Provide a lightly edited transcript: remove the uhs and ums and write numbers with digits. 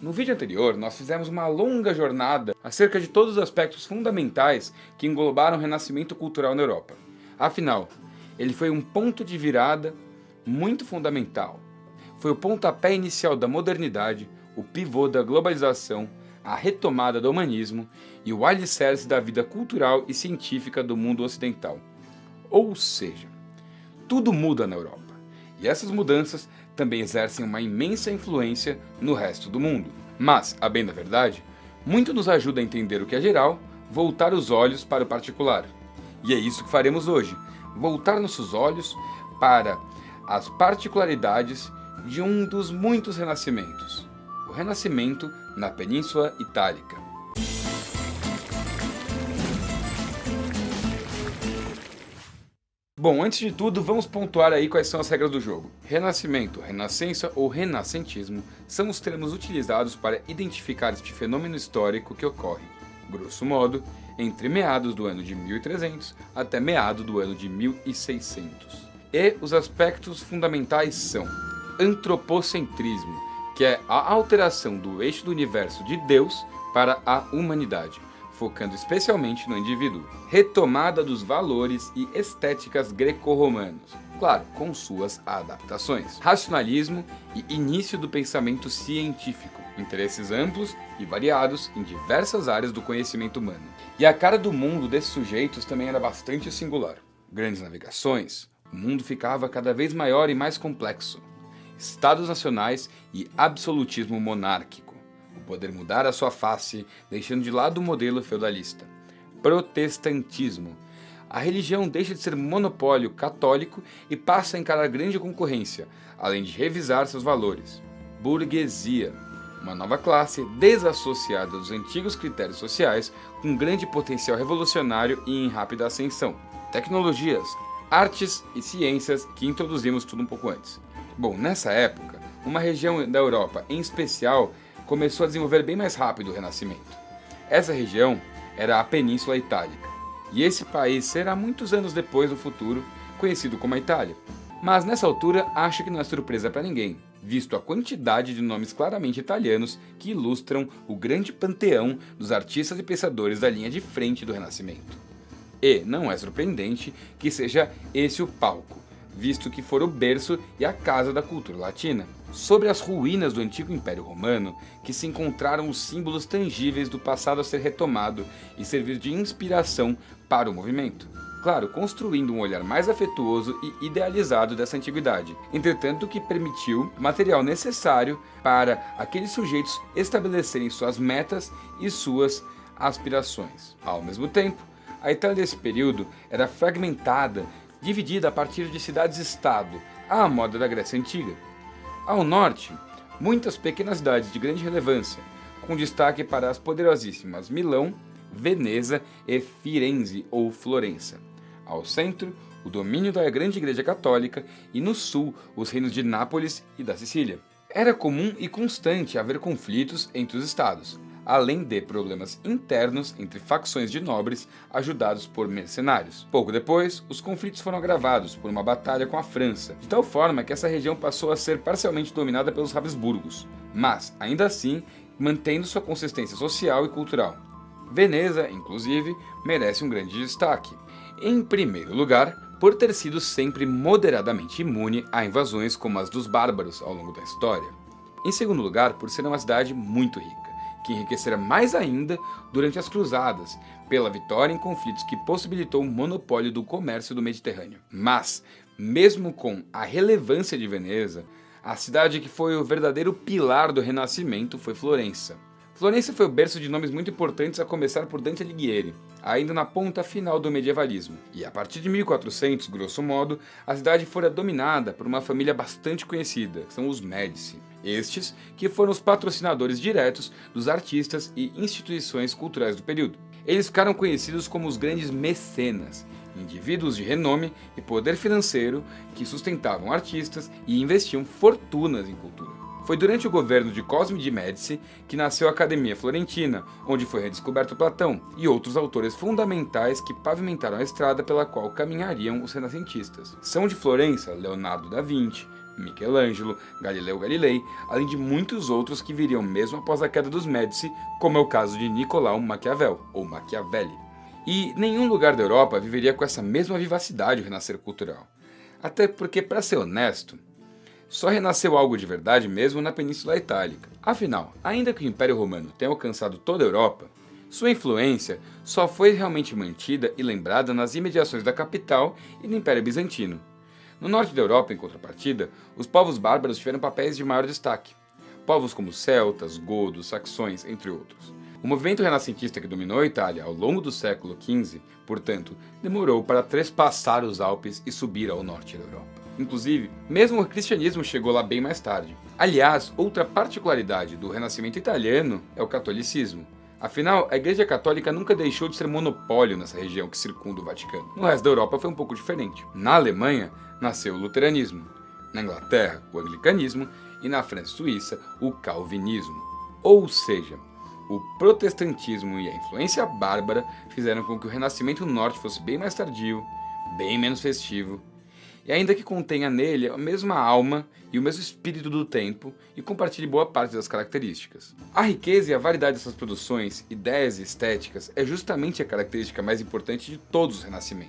No vídeo anterior, nós fizemos uma longa jornada acerca de todos os aspectos fundamentais que englobaram o renascimento cultural na Europa. Afinal, ele foi um ponto de virada muito fundamental. Foi o pontapé inicial da modernidade, o pivô da globalização, a retomada do humanismo e o alicerce da vida cultural e científica do mundo ocidental. Ou seja, tudo muda na Europa. E essas mudanças também exercem uma imensa influência no resto do mundo. Mas, a bem da verdade, muito nos ajuda a entender o que é geral, voltar os olhos para o particular. E é isso que faremos hoje, voltar nossos olhos para as particularidades de um dos muitos renascimentos, o Renascimento na Península Itálica. Bom, antes de tudo, vamos pontuar aí quais são as regras do jogo. Renascimento, renascença ou renascentismo são os termos utilizados para identificar este fenômeno histórico que ocorre, grosso modo, entre meados do ano de 1300 até meados do ano de 1600. E os aspectos fundamentais são antropocentrismo, que é a alteração do eixo do universo de Deus para a humanidade, focando especialmente no indivíduo. Retomada dos valores e estéticas greco-romanos, claro, com suas adaptações. Racionalismo e início do pensamento científico, interesses amplos e variados em diversas áreas do conhecimento humano. E a cara do mundo desses sujeitos também era bastante singular. Grandes navegações, o mundo ficava cada vez maior e mais complexo. Estados nacionais e absolutismo monárquico. O poder mudar a sua face, deixando de lado o modelo feudalista. Protestantismo. A religião deixa de ser monopólio católico e passa a encarar grande concorrência, além de revisar seus valores. Burguesia. Uma nova classe desassociada dos antigos critérios sociais, com grande potencial revolucionário e em rápida ascensão. Tecnologias, artes e ciências, que introduzimos tudo um pouco antes. Bom, nessa época, uma região da Europa, em especial, começou a desenvolver bem mais rápido o Renascimento. Essa região era a Península Itálica, e esse país será muitos anos depois, no futuro, conhecido como a Itália. Mas nessa altura, acho que não é surpresa para ninguém, visto a quantidade de nomes claramente italianos que ilustram o grande panteão dos artistas e pensadores da linha de frente do Renascimento. E não é surpreendente que seja esse o palco, visto que for o berço e a casa da cultura latina. Sobre as ruínas do antigo Império Romano, que se encontraram os símbolos tangíveis do passado a ser retomado e servir de inspiração para o movimento. Claro, construindo um olhar mais afetuoso e idealizado dessa antiguidade, entretanto que permitiu o material necessário para aqueles sujeitos estabelecerem suas metas e suas aspirações. Ao mesmo tempo, a Itália desse período era fragmentada, dividida a partir de cidades-estado, à moda da Grécia Antiga. Ao norte, muitas pequenas cidades de grande relevância, com destaque para as poderosíssimas Milão, Veneza e Firenze ou Florença. Ao centro, o domínio da grande igreja católica e no sul, os reinos de Nápoles e da Sicília. Era comum e constante haver conflitos entre os estados, além de problemas internos entre facções de nobres ajudados por mercenários. Pouco depois, os conflitos foram agravados por uma batalha com a França, de tal forma que essa região passou a ser parcialmente dominada pelos Habsburgos, mas, ainda assim, mantendo sua consistência social e cultural. Veneza, inclusive, merece um grande destaque. Em primeiro lugar, por ter sido sempre moderadamente imune a invasões como as dos bárbaros ao longo da história. Em segundo lugar, por ser uma cidade muito rica, que enriquecera mais ainda durante as Cruzadas, pela vitória em conflitos que possibilitou o monopólio do comércio do Mediterrâneo. Mas, mesmo com a relevância de Veneza, a cidade que foi o verdadeiro pilar do Renascimento foi Florença. Florença foi o berço de nomes muito importantes, a começar por Dante Alighieri, ainda na ponta final do medievalismo. E a partir de 1400, grosso modo, a cidade fora dominada por uma família bastante conhecida, que são os Médici. Estes que foram os patrocinadores diretos dos artistas e instituições culturais do período. Eles ficaram conhecidos como os grandes mecenas, indivíduos de renome e poder financeiro que sustentavam artistas e investiam fortunas em cultura. Foi durante o governo de Cosme de Médici que nasceu a Academia Florentina, onde foi redescoberto Platão e outros autores fundamentais que pavimentaram a estrada pela qual caminhariam os renascentistas. São de Florença Leonardo da Vinci, Michelangelo, Galileu Galilei, além de muitos outros que viriam mesmo após a queda dos Médici, como é o caso de Nicolau Maquiavel, ou Machiavelli. E nenhum lugar da Europa viveria com essa mesma vivacidade o renascer cultural. Até porque, para ser honesto, só renasceu algo de verdade mesmo na Península Itálica. Afinal, ainda que o Império Romano tenha alcançado toda a Europa, sua influência só foi realmente mantida e lembrada nas imediações da capital e do Império Bizantino. No norte da Europa, em contrapartida, os povos bárbaros tiveram papéis de maior destaque. Povos como celtas, godos, saxões, entre outros. O movimento renascentista que dominou a Itália ao longo do século XV, portanto, demorou para trespassar os Alpes e subir ao norte da Europa. Inclusive, mesmo o cristianismo chegou lá bem mais tarde. Aliás, outra particularidade do renascimento italiano é o catolicismo. Afinal, a Igreja Católica nunca deixou de ser monopólio nessa região que circunda o Vaticano. No resto da Europa foi um pouco diferente. Na Alemanha, nasceu o luteranismo. Na Inglaterra, o anglicanismo. E na França e Suíça, o calvinismo. Ou seja, o protestantismo e a influência bárbara fizeram com que o renascimento no norte fosse bem mais tardio, bem menos festivo, e ainda que contenha nele a mesma alma e o mesmo espírito do tempo e compartilhe boa parte das características. A riqueza e a variedade dessas produções, ideias e estéticas é justamente a característica mais importante de todos os renascimentos.